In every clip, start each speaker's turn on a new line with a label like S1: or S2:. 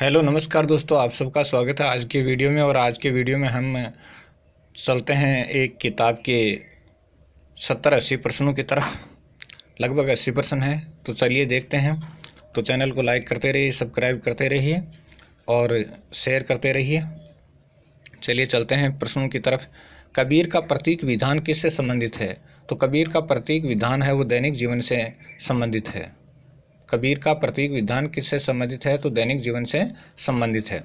S1: Hello नमस्कार दोस्तों, आप सबका स्वागत है आज के वीडियो में। और आज के वीडियो में हम चलते हैं एक किताब के 70-80 प्रश्नों की तरफ। लगभग 80 प्रश्न हैं, तो चलिए देखते हैं। तो चैनल को लाइक करते रहिए, सब्सक्राइब करते रहिए और शेयर करते रहिए। चलिए चलते हैं प्रश्नों की तरफ। कबीर का प्रतीक विधान किससे संबंधित है? तो कबीर का प्रतीक विधान है वो दैनिक जीवन से संबंधित है। कबीर का प्रतीक विधान किससे संबंधित है? तो दैनिक जीवन से संबंधित है।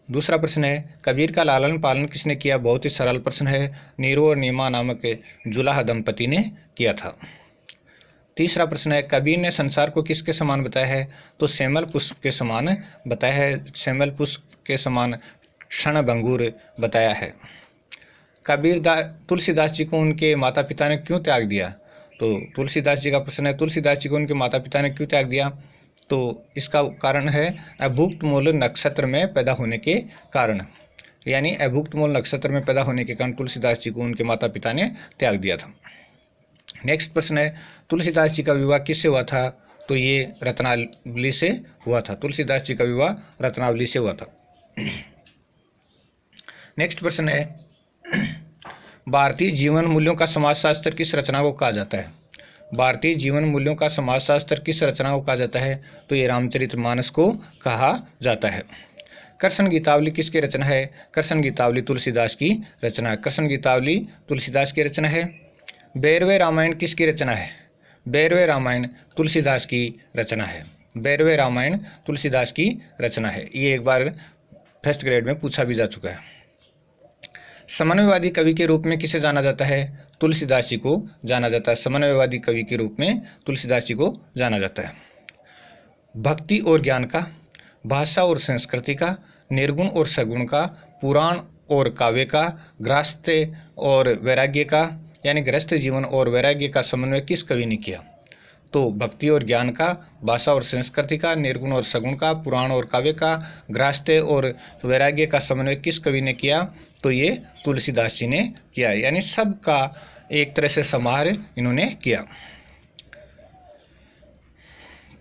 S1: दूसरा प्रश्न है, कबीर का लालन पालन किसने किया? बहुत ही सरल प्रश्न है, नीरू और नीमा नामक जुलाहा दंपति ने किया था। तीसरा प्रश्न है, कबीर ने संसार को किसके समान बताया है? तो श्यामल पुष्प के समान बताया है। श्यामल पुष्प के समान क्षणभंगुर बताया है। तुलसीदास जी को उनके माता पिता ने क्यों त्याग दिया? तो तुलसीदास जी का प्रश्न है, तुलसीदास जी को उनके माता पिता ने क्यों त्याग दिया? तो इसका कारण है अभुक्त मूल नक्षत्र में पैदा होने के कारण, यानी अभुक्त मूल नक्षत्र में पैदा होने के कारण तुलसीदास जी को उनके माता पिता ने त्याग दिया था। नेक्स्ट प्रश्न है, तुलसीदास जी का विवाह किससे हुआ था? तो ये रत्नावली से हुआ था। तुलसीदास जी का विवाह रत्नावली से हुआ था। नेक्स्ट प्रश्न है, भारतीय जीवन मूल्यों का समाजशास्त्र किस रचना को कहा जाता है? भारतीय जीवन मूल्यों का समाजशास्त्र किस रचना को कहा जाता है? तो ये रामचरितमानस को कहा जाता है। कृष्ण गीतावली किसकी रचना है? कृष्ण गीतावली तुलसीदास की रचना है। कृष्ण गीतावली तुलसीदास की रचना है। बैरवे रामायण किसकी रचना है? बैरवे रामायण तुलसीदास की रचना है। बैरवे रामायण तुलसीदास की रचना है। ये एक बार फर्स्ट ग्रेड में पूछा भी जा चुका है। समन्वयवादी कवि के रूप में किसे जाना जाता है? तुलसीदास जी को जाना जाता है। समन्वयवादी कवि के रूप में तुलसीदास जी को जाना जाता है। भक्ति और ज्ञान का, भाषा और संस्कृति का, निर्गुण और सगुण का, पुराण और काव्य का, गृहस्थ और वैराग्य का, यानी गृहस्थ जीवन और वैराग्य का समन्वय किस कवि ने किया? तो भक्ति और ज्ञान का, भाषा और संस्कृति का, निर्गुण और सगुण का, पुराण और काव्य का, गृहस्थ और वैराग्य का समन्वय किस कवि ने किया? तो ये तुलसीदास जी ने किया, यानी सबका एक तरह से समाहार इन्होंने किया।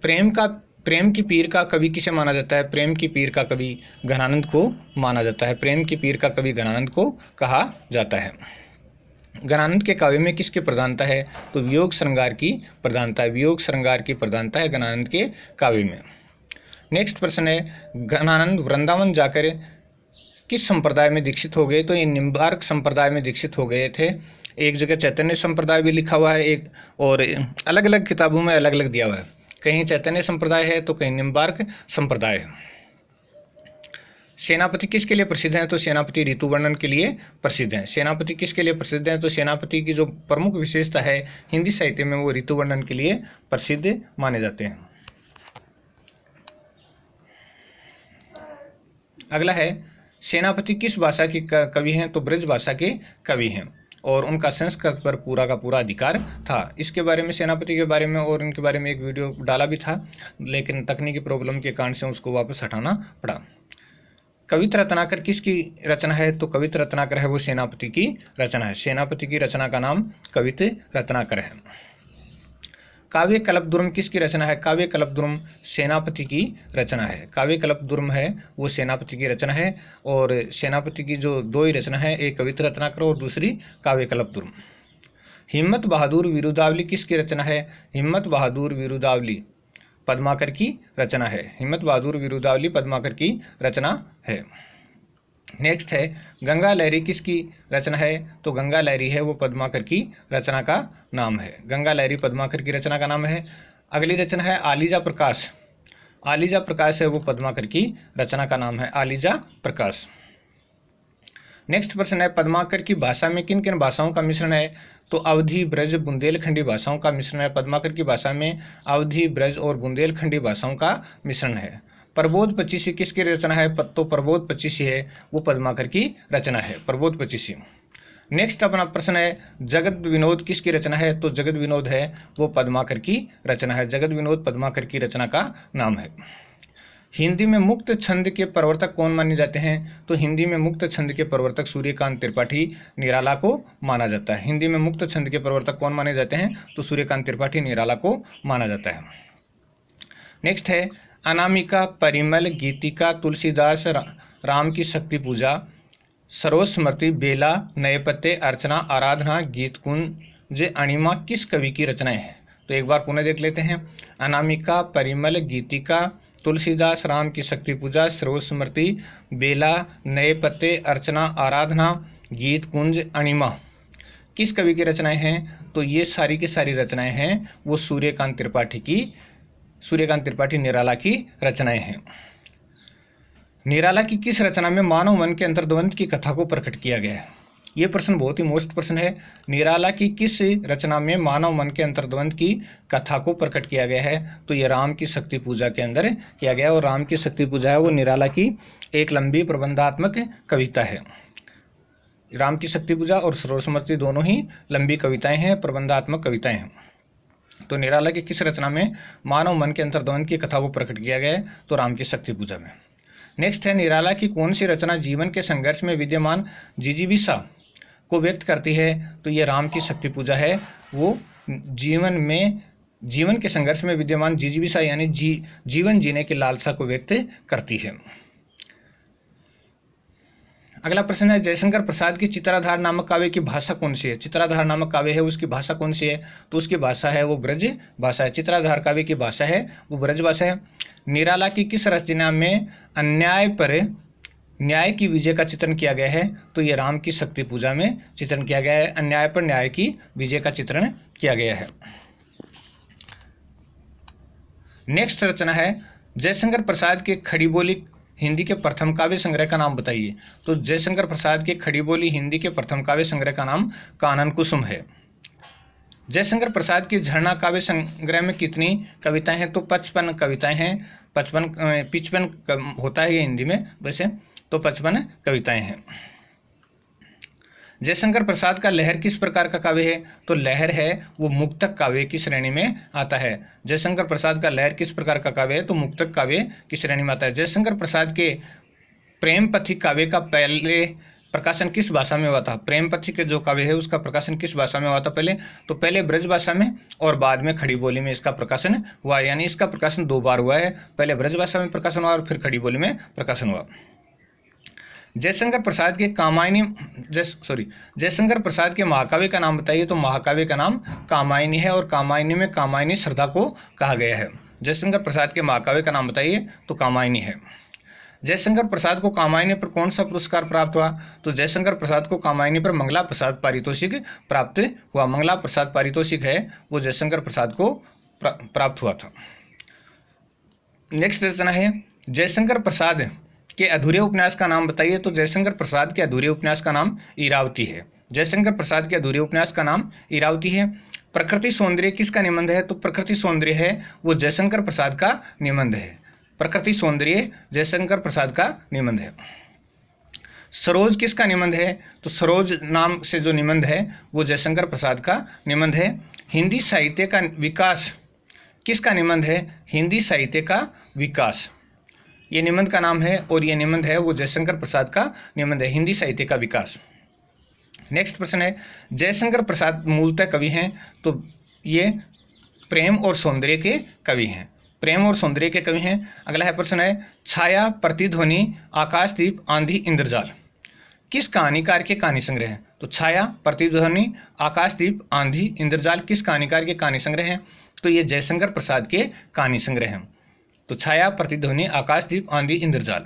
S1: प्रेम की पीर का कवि किसे माना जाता है? प्रेम की पीर का कवि घनानंद को माना जाता है। प्रेम की पीर का कवि घनानंद को कहा जाता है। घनानंद के काव्य में किसकी प्रधानता है? तो वियोग श्रृंगार की प्रधानता है। वियोग श्रृंगार की प्रधानता है घनानंद के काव्य में। नेक्स्ट प्रश्न है, घनानंद वृंदावन जाकर किस संप्रदाय में दीक्षित हो गए? तो ये निम्बार्क संप्रदाय में दीक्षित हो गए थे। एक जगह चैतन्य संप्रदाय भी लिखा हुआ है, एक और अलग अलग किताबों में अलग अलग दिया हुआ है। कहीं चैतन्य संप्रदाय है तो कहीं निम्बार्क संप्रदाय है। सेनापति किसके लिए प्रसिद्ध हैं? तो सेनापति ऋतु वर्णन के लिए प्रसिद्ध हैं। सेनापति किसके लिए प्रसिद्ध हैं? तो सेनापति की जो प्रमुख विशेषता है हिंदी साहित्य में वो ऋतु वर्णन के लिए प्रसिद्ध माने जाते हैं। अगला है, सेनापति किस भाषा के कवि हैं? तो ब्रज भाषा के कवि हैं और उनका संस्कृत पर पूरा का पूरा अधिकार था। इसके बारे में, सेनापति के बारे में और इनके बारे में एक वीडियो डाला भी था, लेकिन तकनीकी प्रॉब्लम के कारण से उसको वापस हटाना पड़ा। कवित रत्नाकर किसकी रचना है? तो कवित रत्नाकर है वो सेनापति की रचना है। सेनापति की रचना का नाम कवित रत्नाकर है। काव्य कल्पद्रुम किसकी रचना है? काव्य कल्पद्रुम सेनापति की रचना है। काव्य कल्पद्रुम है वो सेनापति की रचना है। और सेनापति की जो दो ही रचना है, एक कवित रत्नाकर और दूसरी काव्य कल्पद्रुम। हिम्मत बहादुर विरुदावली किसकी रचना है? हिम्मत बहादुर विरुदावली पद्माकर की रचना है। हिम्मत बहादुर विरुदावली पद्माकर की रचना है। नेक्स्ट है, गंगा लहरी किसकी रचना है? तो गंगा लहरी है वो पद्माकर की रचना का नाम है। गंगा लहरी पद्माकर की रचना का नाम है। अगली रचना है आलीजा प्रकाश। आलीजा प्रकाश है वो पद्माकर की रचना का नाम है, आलीजा प्रकाश। नेक्स्ट प्रश्न है, पद्माकर की भाषा में किन किन भाषाओं का मिश्रण है? तो अवधी, ब्रज, बुंदेलखंडी भाषाओं का मिश्रण है। पद्माकर की भाषा में अवधी, ब्रज और बुंदेलखंडी भाषाओं का मिश्रण है। प्रबोध पचीसी किसकी रचना है? तो प्रबोध पचीसी है वो पद्माकर की रचना है, प्रबोध पचीसी। नेक्स्ट अपना प्रश्न है, जगत विनोद किसकी रचना है? तो जगत विनोद है वो पद्माकर की रचना है। जगत विनोद पद्माकर की रचना का नाम है। हिंदी में मुक्त छंद के प्रवर्तक कौन माने जाते हैं? तो हिंदी में मुक्त छंद के प्रवर्तक सूर्यकांत त्रिपाठी निराला को माना जाता है। हिंदी में मुक्त छंद के प्रवर्तक कौन माने जाते हैं? तो सूर्यकांत त्रिपाठी निराला को माना जाता है। नेक्स्ट है, अनामिका, परिमल, गीतिका, तुलसीदास, राम की शक्ति पूजा, सर्वस्मृति, बेला, नए पत्ते, अर्चना, आराधना, गीत कुंज, अणिमा किस कवि की रचनाएं हैं? तो एक बार पुनः देख लेते हैं। अनामिका, परिमल, गीतिका, तुलसीदास, राम की शक्ति पूजा, सर्वस्मृति, बेला, नए पत्ते, अर्चना, आराधना, गीत कुंज, अणिमा किस कवि की रचनाएं हैं? तो ये सारी की सारी रचनाएं हैं वो सूर्यकांत त्रिपाठी निराला की रचनाएं हैं। निराला की किस रचना में मानव मन के अंतर्द्वंद की कथा को प्रकट किया गया है? ये प्रश्न बहुत ही मोस्ट प्रश्न है। निराला की किस रचना में मानव मन के अंतर्द्वंद की कथा को प्रकट किया गया है? तो ये राम की शक्ति पूजा के अंदर किया गया है। और राम की शक्ति पूजा है वो निराला की एक लंबी प्रबंधात्मक कविता है। राम की शक्ति पूजा और सर्वस्मृति दोनों ही लंबी कविताएं हैं, प्रबंधात्मक कविताएं हैं। तो निराला की किस रचना में मानव मन के अंतर्द्वंद की कथा को प्रकट किया गया है? तो राम की शक्ति पूजा में। नेक्स्ट है, निराला की कौन सी रचना जीवन के संघर्ष में विद्यमान जिजीविषा को व्यक्त करती है? तो ये राम की शक्ति पूजा है, वो जीवन के संघर्ष में विद्यमान जिजीविषा यानी जीवन जीने की लालसा को व्यक्त करती है। अगला प्रश्न है, जयशंकर प्रसाद की चित्राधार नामक काव्य की भाषा कौन सी है? चित्राधार नामक काव्य है उसकी भाषा कौन सी है? तो उसकी भाषा है वो ब्रज भाषा है। चित्राधार काव्य की भाषा है वो ब्रज भाषा है। निराला की किस रचना में अन्याय पर न्याय की विजय का चित्रण किया गया है? तो ये राम की शक्ति पूजा में चित्रण किया गया है। अन्याय पर न्याय की विजय का चित्रण किया गया है। नेक्स्ट रचना है, जयशंकर प्रसाद के खड़ी बोली हिंदी के प्रथम काव्य संग्रह का नाम बताइए। तो जयशंकर प्रसाद के खड़ी बोली हिंदी के प्रथम काव्य संग्रह का नाम कानन कुसुम है। जयशंकर प्रसाद के झरना काव्य संग्रह में कितनी कविताएं हैं? तो 55 कविताएं हैं। 55 होता है ये हिंदी में वैसे, तो 55 कविताएं हैं। जयशंकर प्रसाद का लहर किस प्रकार का काव्य है? तो लहर है वो मुक्तक काव्य की श्रेणी में आता है। जयशंकर प्रसाद का लहर किस प्रकार का काव्य है? तो मुक्तक काव्य की श्रेणी में आता है। जयशंकर प्रसाद के प्रेम पथिक काव्य का पहले प्रकाशन किस भाषा में हुआ था? प्रेम पथिक जो काव्य है उसका प्रकाशन किस भाषा में हुआ था पहले? तो पहले ब्रज भाषा में और बाद में खड़ी बोली में इसका प्रकाशन हुआ, यानी इसका प्रकाशन 2 बार हुआ है। पहले ब्रज भाषा में प्रकाशन हुआ और फिर खड़ी बोली में प्रकाशन हुआ। जयशंकर प्रसाद के महाकाव्य का नाम बताइए। तो महाकाव्य का नाम कामायनी है और कामायनी में कामायनी श्रद्धा को कहा गया है। जयशंकर प्रसाद के महाकाव्य का नाम बताइए। तो कामायनी है। जयशंकर प्रसाद को कामायनी पर कौन सा पुरस्कार प्राप्त हुआ? तो जयशंकर प्रसाद को कामायनी पर मंगला प्रसाद पारितोषिक प्राप्त हुआ। मंगला प्रसाद पारितोषिक है वो जयशंकर प्रसाद को प्राप्त हुआ था। नेक्स्ट रचना है, जयशंकर प्रसाद के अधूरे उपन्यास का नाम बताइए। तो जयशंकर प्रसाद के अधूरे उपन्यास का नाम इरावती है। जयशंकर प्रसाद के अधूरे उपन्यास का नाम इरावती है। प्रकृति सौंदर्य किसका निबंध है? तो प्रकृति सौंदर्य है वो जयशंकर प्रसाद का निबंध है। प्रकृति सौंदर्य जयशंकर प्रसाद का निबंध है। सरोज किसका निबंध है? तो सरोज नाम से जो निबंध है वो जयशंकर प्रसाद का निबंध है। हिंदी साहित्य का विकास किसका निबंध है? हिंदी साहित्य का विकास ये निबंध का नाम है और ये निबंध है वो जयशंकर प्रसाद का निबंध है, हिंदी साहित्य का विकास। नेक्स्ट प्रश्न है, जयशंकर प्रसाद मूलतः कवि हैं। तो ये प्रेम और सौंदर्य के कवि हैं। प्रेम और सौंदर्य के कवि हैं। अगला है प्रश्न है, छाया, प्रतिध्वनि, आकाशदीप, आंधी, इंद्रजाल किस कहानीकार के कहानी संग्रह हैं? तो छाया, प्रतिध्वनि, आकाशदीप, आंधी, इंद्रजाल किस कहानीकार के कहानी संग्रह हैं? तो ये जयशंकर प्रसाद के कहानी संग्रह हैं। तो छाया, प्रतिध्वनि, आकाशदीप, आंधी, इंद्रजाल।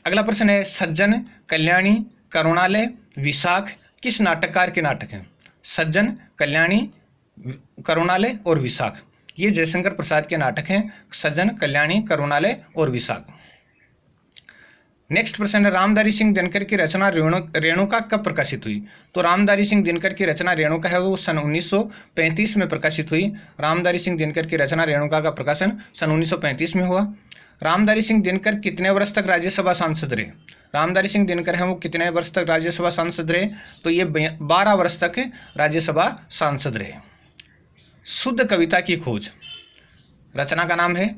S1: अगला प्रश्न है, सज्जन, कल्याणी, करुणालय, विशाख किस नाटककार के नाटक हैं? सज्जन, कल्याणी, करुणालय और विशाख ये जयशंकर प्रसाद के नाटक हैं। सज्जन, कल्याणी, करुणालय और विशाख। नेक्स्ट प्रश्न है, रामधारी सिंह दिनकर की रचना रेणुका कब प्रकाशित हुई? तो रामधारी सिंह दिनकर की रचना रेणुका है वो सन 1935 में प्रकाशित हुई। रामधारी सिंह दिनकर की रचना रेणुका का प्रकाशन सन 1935 में हुआ। रामधारी सिंह दिनकर कितने वर्ष तक राज्यसभा सांसद रहे? रामधारी सिंह दिनकर हैं वो कितने वर्ष तक राज्यसभा सांसद रहे? तो ये 12 वर्ष तक राज्यसभा सांसद रहे। शुद्ध कविता की खोज रचना का नाम है।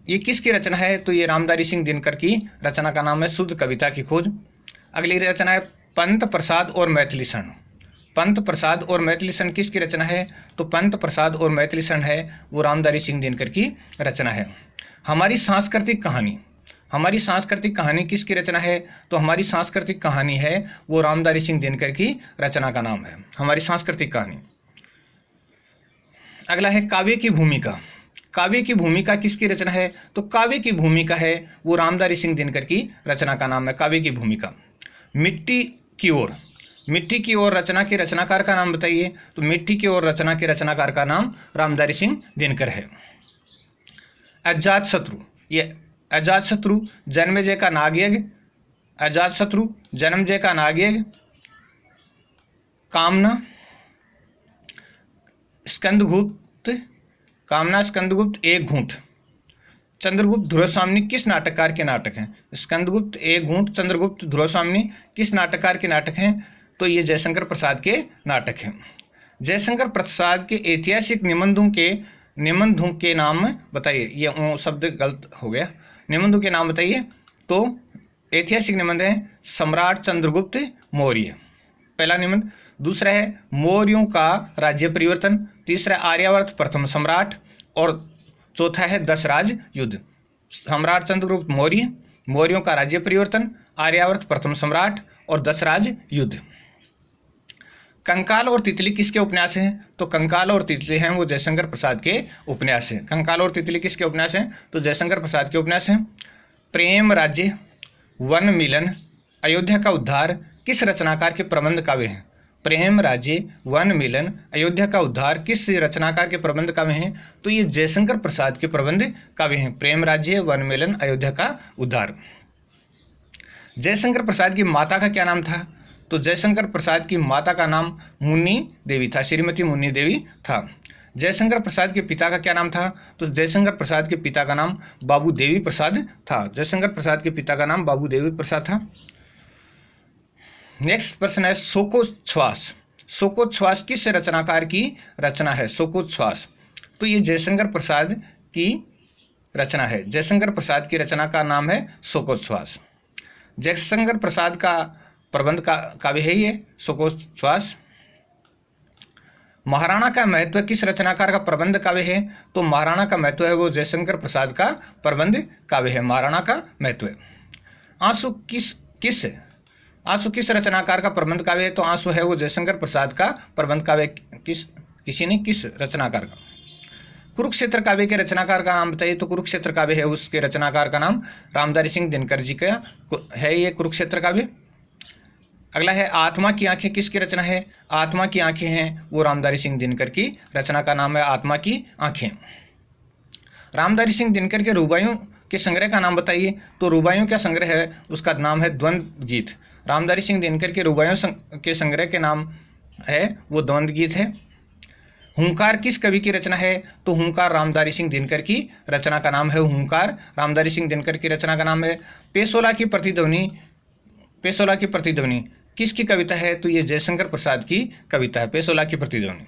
S1: ये किसकी रचना है? तो ये रामधारी सिंह दिनकर की रचना का नाम है शुद्ध कविता की खोज। अगली रचना है, पंत प्रसाद और मैथिली शरण। पंत प्रसाद और मैथिलीशरण किसकी रचना है? तो पंत प्रसाद और मैथिलीशरण है वो रामधारी सिंह दिनकर की रचना है। हमारी सांस्कृतिक कहानी, हमारी सांस्कृतिक कहानी किसकी रचना है? तो हमारी सांस्कृतिक कहानी है वो रामधारी सिंह दिनकर की रचना का नाम है, हमारी सांस्कृतिक कहानी। अगला है काव्य की भूमिका। काव्य की भूमिका किसकी रचना है? तो काव्य की भूमिका है वो रामधारी सिंह दिनकर की रचना का नाम है, काव्य की भूमिका। मिट्टी की ओर, मिट्टी की ओर रचना के रचनाकार का नाम बताइए। तो मिट्टी की ओर रचना के रचनाकार का नाम रामधारी सिंह दिनकर है। अजातशत्रु, ये अजातशत्रु जन्मेजय का नागयज्ञ, अजातशत्रु जन्मेजय का नागयज्ञ, कामना स्कंदगुप्त, कामना स्कंदगुप्त एक घूंट, चंद्रगुप्त ध्रुवस्वामिनी किस नाटककार के नाटक हैं? स्कंदगुप्त एक घूंट, चंद्रगुप्त ध्रुवस्वामिनी किस नाटककार के नाटक हैं? तो ये जयशंकर प्रसाद के नाटक हैं। जयशंकर प्रसाद के ऐतिहासिक निबंधों के नाम बताइए। ये शब्द गलत हो गया, निबंधों के नाम बताइए। तो ऐतिहासिक निबंध है सम्राट चंद्रगुप्त मौर्य, पहला निबंध। दूसरा है मौर्यों का राज्य परिवर्तन, तीसरा आर्यावर्त प्रथम सम्राट, और चौथा है दशराज युद्ध। सम्राट चंद्रगुप्त मौर्य, मौर्यों का राज्य परिवर्तन, आर्यावर्त प्रथम सम्राट और दशराज युद्ध। कंकाल और तितली किसके उपन्यास हैं? तो कंकाल और तितली हैं वो जयशंकर प्रसाद के उपन्यास हैं। कंकाल और तितली किसके उपन्यास हैं? तो जयशंकर प्रसाद के उपन्यास हैं। प्रेम राज्य, वन मिलन, अयोध्या का उद्धार किस रचनाकार के प्रबंध काव्य हैं? प्रेम राज्य, वन मिलन, अयोध्या का उद्धार किस रचनाकार के प्रबंध काव्य हैं? तो ये जयशंकर प्रसाद के प्रबंध काव्य हैं। प्रेम राज्य, वन मिलन, अयोध्या का उद्धार। जयशंकर प्रसाद की माता का क्या नाम था? तो जयशंकर प्रसाद की माता का नाम मुन्नी देवी था, श्रीमती मुन्नी देवी था। जयशंकर प्रसाद के पिता का क्या नाम था? तो जयशंकर प्रसाद के पिता का नाम बाबू देवी प्रसाद था। जयशंकर प्रसाद के पिता का नाम बाबू देवी प्रसाद था। नेक्स्ट प्रश्न है शोकोच्छ्वास। शोकोच्छ्वास किस रचनाकार की रचना है? शोकोच्छ्वास, तो ये जयशंकर प्रसाद की रचना है। जयशंकर प्रसाद की रचना का नाम है शोकोच्छ्वास। जयशंकर प्रसाद का प्रबंध का काव्य है ये शोकोच्छ्वास। महाराणा का महत्व किस रचनाकार का प्रबंध काव्य है? तो महाराणा का महत्व है वो जयशंकर प्रसाद का प्रबंध काव्य है, महाराणा का महत्व। आंसू किस रचनाकार का प्रबंध काव्य है? तो आंसू है वो जयशंकर प्रसाद का प्रबंध काव्य। किस रचनाकार का? कुरुक्षेत्र काव्य के रचनाकार का नाम बताइए। तो कुरुक्षेत्र काव्य है उसके रचनाकार का नाम रामधारी सिंह दिनकर जी का है ये कुरुक्षेत्र काव्य। अगला है आत्मा की आंखें किसकी रचना है? आत्मा की आंखें हैं वो रामधारी सिंह दिनकर की रचना का नाम है आत्मा की आंखें। रामधारी सिंह दिनकर के रुबाइयों के संग्रह का नाम बताइए। तो रुबाइयों का संग्रह है उसका नाम है द्वंद्व गीत। रामधारी सिंह दिनकर के रुबाइयों के संग्रह के नाम है वो द्वंद्व गीत है। हुंकार किस कवि की रचना है? तो हुंकार रामधारी सिंह दिनकर की रचना का नाम है। हुंकार रामधारी सिंह दिनकर की रचना का नाम है। पेशोला की प्रतिध्वनि किसकी कविता है? तो ये जयशंकर प्रसाद की कविता है, पेशोला की प्रतिध्वनि।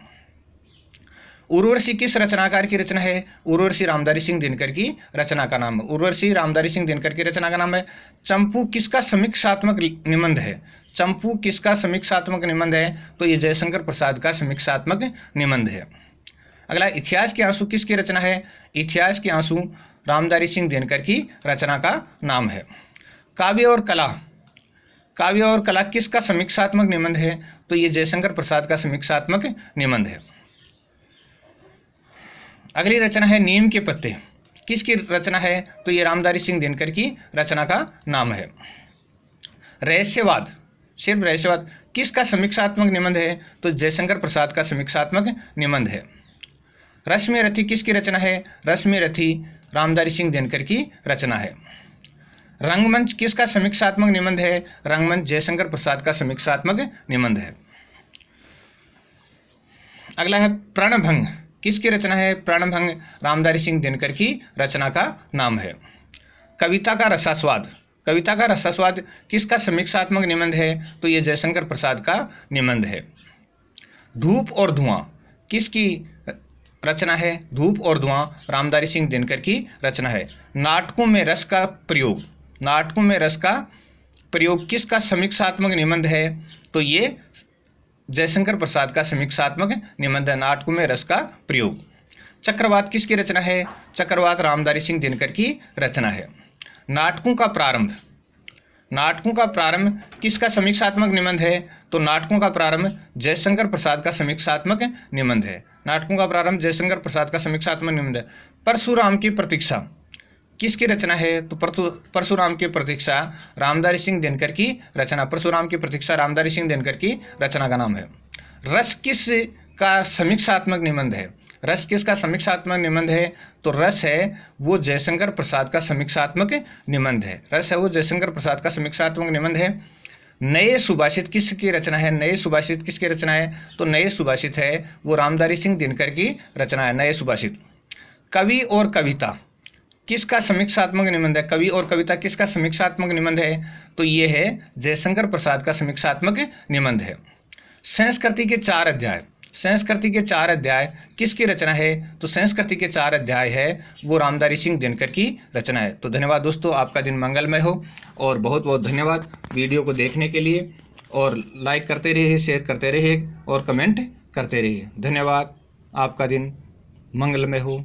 S1: उर्वशी किस रचनाकार की रचना है? उर्वशी रामधारी सिंह दिनकर की रचना का नाम है। उर्वशी रामधारी सिंह दिनकर की रचना का नाम है। चंपू किसका समीक्षात्मक निबंध है? चंपू किसका समीक्षात्मक निबंध है? तो ये जयशंकर प्रसाद का समीक्षात्मक निबंध है। अगला इतिहास के आंसू किसकी रचना है? इतिहास के आंसू रामधारी सिंह दिनकर की रचना का नाम है। काव्य और कला किसका समीक्षात्मक निबंध है? तो ये जयशंकर प्रसाद का समीक्षात्मक निबंध है। अगली रचना है नीम के पत्ते, किसकी रचना है? तो ये रामधारी सिंह दिनकर की रचना का नाम है। रहस्यवाद, सिर्फ रहस्यवाद किसका समीक्षात्मक निबंध है? तो जयशंकर प्रसाद का समीक्षात्मक निबंध है। रश्मि रथी किसकी रचना है? रश्मि रथी रामधारी सिंह दिनकर की रचना है। रंगमंच किसका समीक्षात्मक निबंध है? रंगमंच जयशंकर प्रसाद का समीक्षात्मक निबंध है। अगला है प्रणभंग, किसकी रचना है? प्रणभंग रामधारी सिंह दिनकर की रचना का नाम है। कविता का रसास्वाद किसका समीक्षात्मक निबंध है? तो ये जयशंकर प्रसाद का निबंध है। धूप और धुआं किसकी रचना है? धूप और धुआं रामधारी सिंह दिनकर की रचना है। नाटकों में रस का प्रयोग किसका समीक्षात्मक निबंध है? तो ये जयशंकर प्रसाद का समीक्षात्मक निबंध है। नाटकों में रस का प्रयोग। चक्रवात किसकी रचना है? चक्रवात रामधारी सिंह दिनकर की रचना है। नाटकों का प्रारंभ, नाटकों का प्रारंभ किसका समीक्षात्मक निबंध है? तो नाटकों का प्रारंभ जयशंकर प्रसाद का समीक्षात्मक निबंध है। नाटकों का प्रारंभ जयशंकर प्रसाद का समीक्षात्मक निबंध है। परशुराम की प्रतीक्षा किसकी रचना है? तो परशुराम की प्रतीक्षा रामधारी सिंह दिनकर की रचना। परशुराम की प्रतीक्षा रामधारी सिंह दिनकर की रचना का नाम है। रस किस का समीक्षात्मक निबंध है? रस किसका समीक्षात्मक निबंध है? तो रस है वो जयशंकर प्रसाद का समीक्षात्मक निबंध है। रस है वो जयशंकर प्रसाद का समीक्षात्मक निबंध है। नए सुभाषित किसकी रचना है? नए सुभाषित किसकी रचना है? तो नए सुभाषित है वो रामधारी सिंह दिनकर की रचना है। नए सुभाषित। कवि और कविता किसका समीक्षात्मक निबंध है? कवि और कविता किसका समीक्षात्मक निबंध है? तो ये है जयशंकर प्रसाद का समीक्षात्मक निबंध है। संस्कृति के 4 अध्याय, संस्कृति के 4 अध्याय किसकी रचना है? तो संस्कृति के 4 अध्याय है वो रामधारी सिंह दिनकर की रचना है। तो धन्यवाद दोस्तों, आपका दिन मंगलमय हो और बहुत बहुत धन्यवाद वीडियो को देखने के लिए। और लाइक करते रहिए, शेयर करते रहिए और कमेंट करते रहिए। धन्यवाद, आपका दिन मंगलमय हो।